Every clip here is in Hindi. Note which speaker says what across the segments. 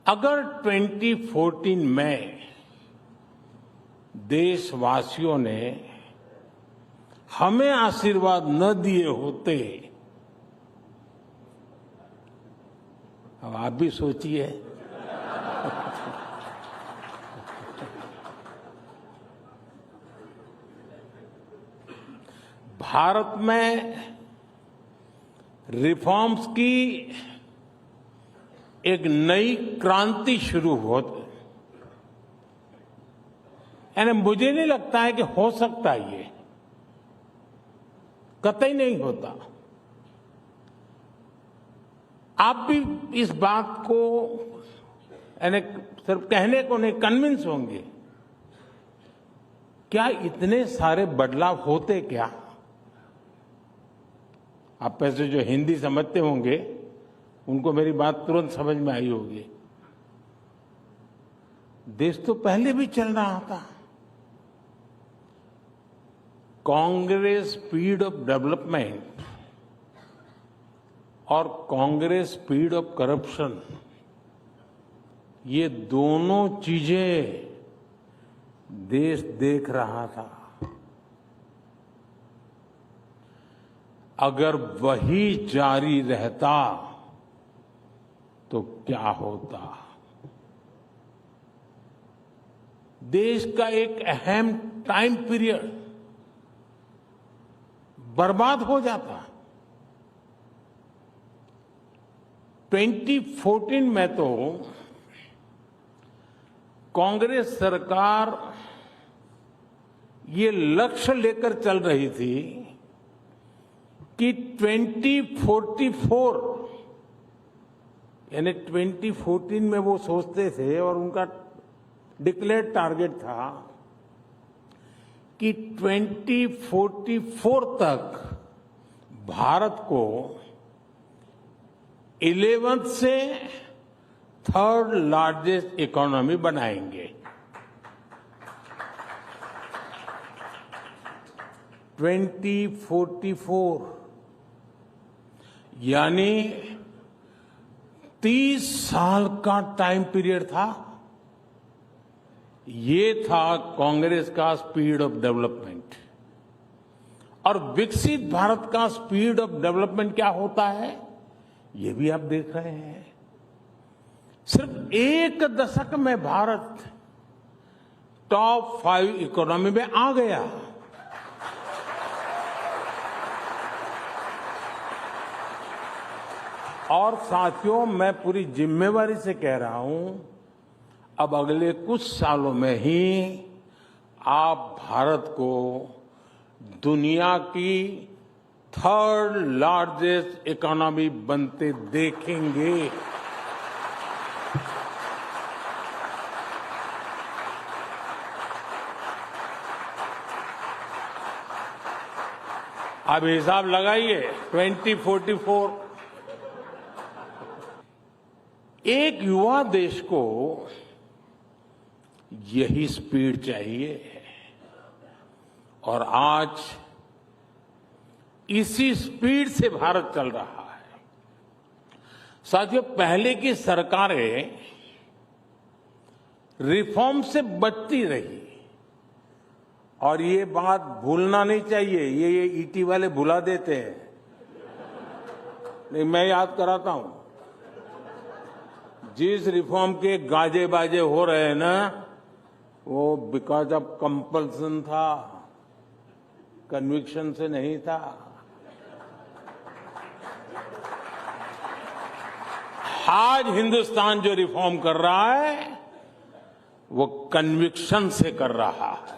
Speaker 1: अगर 2014 में देशवासियों ने हमें आशीर्वाद न दिए होते, अब आप भी सोचिए, भारत में रिफॉर्म्स की एक नई क्रांति शुरू होती, यानी मुझे नहीं लगता है कि हो सकता ये, कतई नहीं होता। आप भी इस बात को यानी सिर्फ कहने को नहीं, कन्विंस होंगे। क्या इतने सारे बदलाव होते क्या? आप में से जो हिंदी समझते होंगे उनको मेरी बात तुरंत समझ में आई होगी। देश तो पहले भी चल रहा था। कांग्रेस स्पीड ऑफ डेवलपमेंट और कांग्रेस स्पीड ऑफ करप्शन, ये दोनों चीजें देश देख रहा था। अगर वही जारी रहता तो क्या होता? देश का एक अहम टाइम पीरियड बर्बाद हो जाता। 2014 में तो कांग्रेस सरकार ये लक्ष्य लेकर चल रही थी कि 2044 यानी 2014 में वो सोचते थे और उनका डिक्लेयर्ड टारगेट था कि 2044 तक भारत को 11th से 3rd लार्जेस्ट इकोनॉमी बनाएंगे। 2044 यानी 30 साल का टाइम पीरियड था। ये था कांग्रेस का स्पीड ऑफ डेवलपमेंट। और विकसित भारत का स्पीड ऑफ डेवलपमेंट क्या होता है, ये भी आप देख रहे हैं। सिर्फ एक दशक में भारत टॉप 5 इकोनॉमी में आ गया। और साथियों, मैं पूरी जिम्मेवारी से कह रहा हूं, अब अगले कुछ सालों में ही आप भारत को दुनिया की 3rd लार्जेस्ट इकोनॉमी बनते देखेंगे। अब हिसाब लगाइए, 2044 एक युवा देश को यही स्पीड चाहिए और आज इसी स्पीड से भारत चल रहा है। साथियों, पहले की सरकारें रिफॉर्म से बचती रही और ये बात भूलना नहीं चाहिए। ये ईटी वाले भुला देते हैं, नहीं मैं याद कराता हूं। जिस रिफॉर्म के गाजे बाजे हो रहे हैं ना, वो बिकॉज ऑफ कंपल्सन था, कन्विक्शन से नहीं था। आज हिंदुस्तान जो रिफॉर्म कर रहा है वो कन्विक्शन से कर रहा है।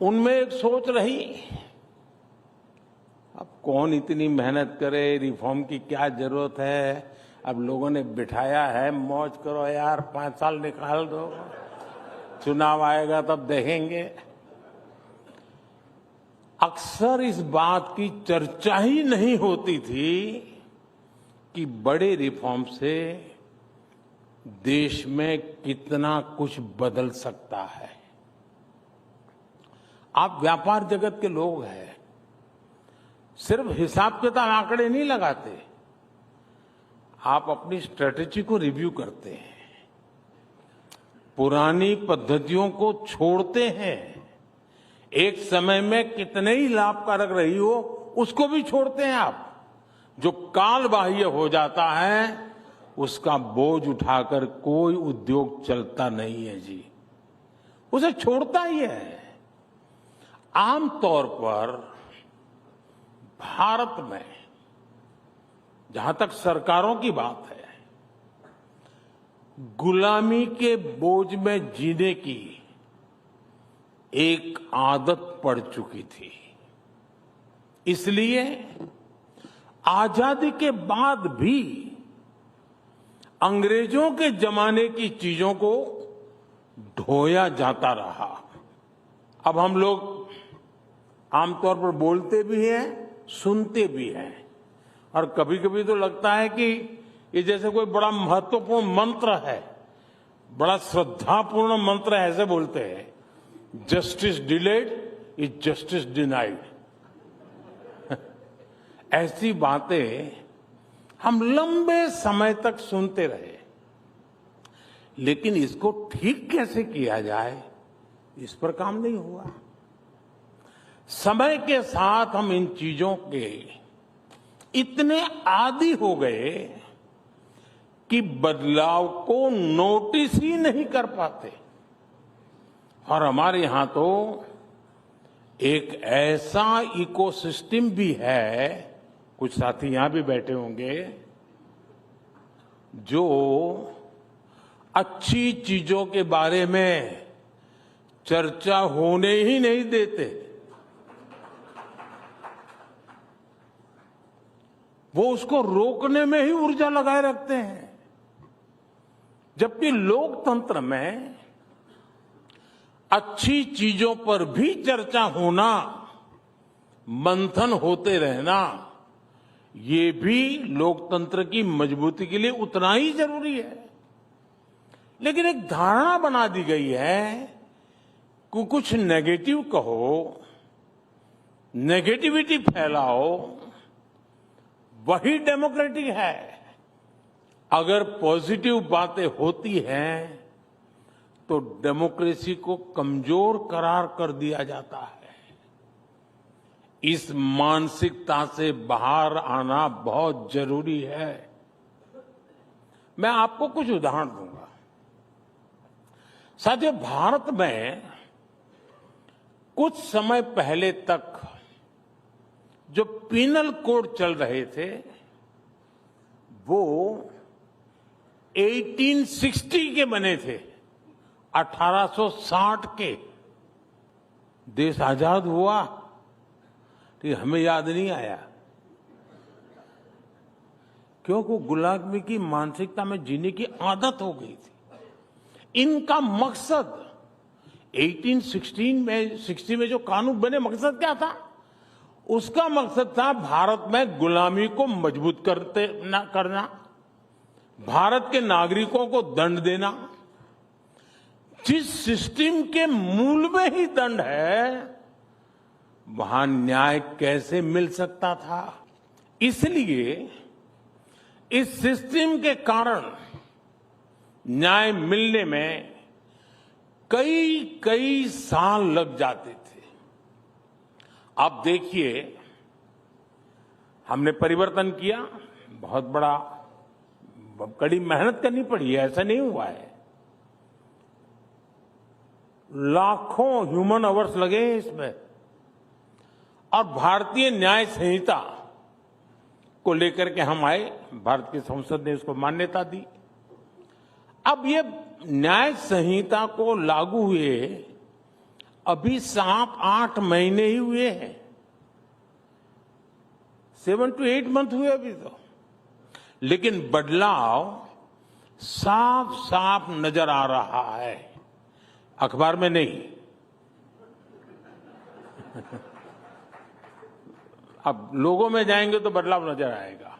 Speaker 1: उनमें एक सोच रही, अब कौन इतनी मेहनत करे, रिफॉर्म की क्या जरूरत है, अब लोगों ने बिठाया है, मौज करो यार, 5 साल निकाल दो, चुनाव आएगा तब देखेंगे। अक्सर इस बात की चर्चा ही नहीं होती थी कि बड़े रिफॉर्म से देश में कितना कुछ बदल सकता है। आप व्यापार जगत के लोग हैं, सिर्फ हिसाब किताब आंकड़े नहीं लगाते, आप अपनी स्ट्रेटेजी को रिव्यू करते हैं, पुरानी पद्धतियों को छोड़ते हैं, एक समय में कितने ही लाभकारक रही हो उसको भी छोड़ते हैं आप। जो काल बाह्य हो जाता है उसका बोझ उठाकर कोई उद्योग चलता नहीं है जी, उसे छोड़ता ही है। आमतौर पर भारत में जहां तक सरकारों की बात है, गुलामी के बोझ में जीने की एक आदत पड़ चुकी थी। इसलिए आजादी के बाद भी अंग्रेजों के जमाने की चीजों को ढोया जाता रहा। अब हम लोग आमतौर पर बोलते भी हैं, सुनते भी हैं, और कभी कभी तो लगता है कि ये जैसे कोई बड़ा महत्वपूर्ण मंत्र है, बड़ा श्रद्धापूर्ण मंत्र है, ऐसे बोलते हैं, justice delayed is justice denied. ऐसी बातें हम लंबे समय तक सुनते रहे, लेकिन इसको ठीक कैसे किया जाए इस पर काम नहीं हुआ। समय के साथ हम इन चीजों के इतने आदी हो गए कि बदलाव को नोटिस ही नहीं कर पाते। और हमारे यहां तो एक ऐसा इकोसिस्टम भी है, कुछ साथी यहां भी बैठे होंगे, जो अच्छी चीजों के बारे में चर्चा होने ही नहीं देते। वो उसको रोकने में ही ऊर्जा लगाए रखते हैं, जबकि लोकतंत्र में अच्छी चीजों पर भी चर्चा होना, मंथन होते रहना, ये भी लोकतंत्र की मजबूती के लिए उतना ही जरूरी है। लेकिन एक धारणा बना दी गई है कि कुछ नेगेटिव कहो, नेगेटिविटी फैलाओ, वही डेमोक्रेटिक है। अगर पॉजिटिव बातें होती हैं तो डेमोक्रेसी को कमजोर करार कर दिया जाता है। इस मानसिकता से बाहर आना बहुत जरूरी है। मैं आपको कुछ उदाहरण दूंगा। साथियों, भारत में कुछ समय पहले तक जो पिनल कोड चल रहे थे वो 1860 के बने थे, 1860 के। देश आजाद हुआ तो हमें याद नहीं आया, क्योंकि गुलामी की मानसिकता में जीने की आदत हो गई थी। इनका मकसद 1860 में जो कानून बने, मकसद क्या था? उसका मकसद था भारत में गुलामी को मजबूत करना, भारत के नागरिकों को दंड देना। जिस सिस्टम के मूल में ही दंड है, वहां न्याय कैसे मिल सकता था? इसलिए इस सिस्टम के कारण न्याय मिलने में कई साल लग जाते थे। आप देखिए, हमने परिवर्तन किया, बहुत बड़ा कड़ी मेहनत करनी पड़ी है, ऐसा नहीं हुआ है। लाखों ह्यूमन आवर्स लगे हैं इसमें, और भारतीय न्याय संहिता को लेकर के हम आए, भारत की संसद ने इसको मान्यता दी। अब ये न्याय संहिता को लागू हुए अभी 7-8 महीने ही हुए हैं, 7 to 8 मंथ हुए अभी तो, लेकिन बदलाव साफ साफ नजर आ रहा है, अखबार में नहीं। अब लोगों में जाएंगे तो बदलाव नजर आएगा।